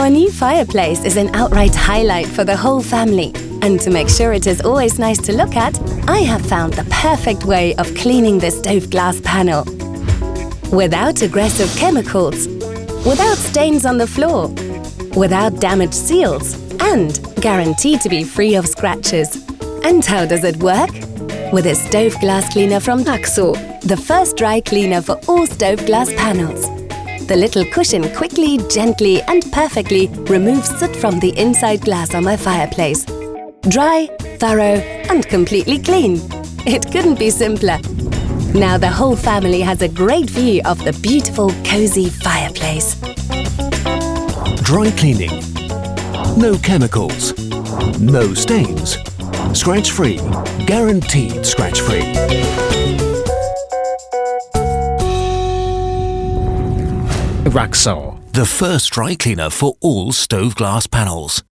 Our new fireplace is an outright highlight for the whole family. And to make sure it is always nice to look at, I have found the perfect way of cleaning the stove glass panel. Without aggressive chemicals, without stains on the floor, without damaged seals, and guaranteed to be free of scratches. And how does it work? With a stove glass cleaner from RAKSO, the first dry cleaner for all stove glass panels. The little cushion quickly, gently and perfectly removes soot from the inside glass on my fireplace. Dry, thorough and completely clean. It couldn't be simpler. Now the whole family has a great view of the beautiful, cozy fireplace. Dry cleaning. No chemicals. No stains. Scratch-free. Guaranteed scratch-free. RAKSO, The first dry cleaner for all stove glass panels.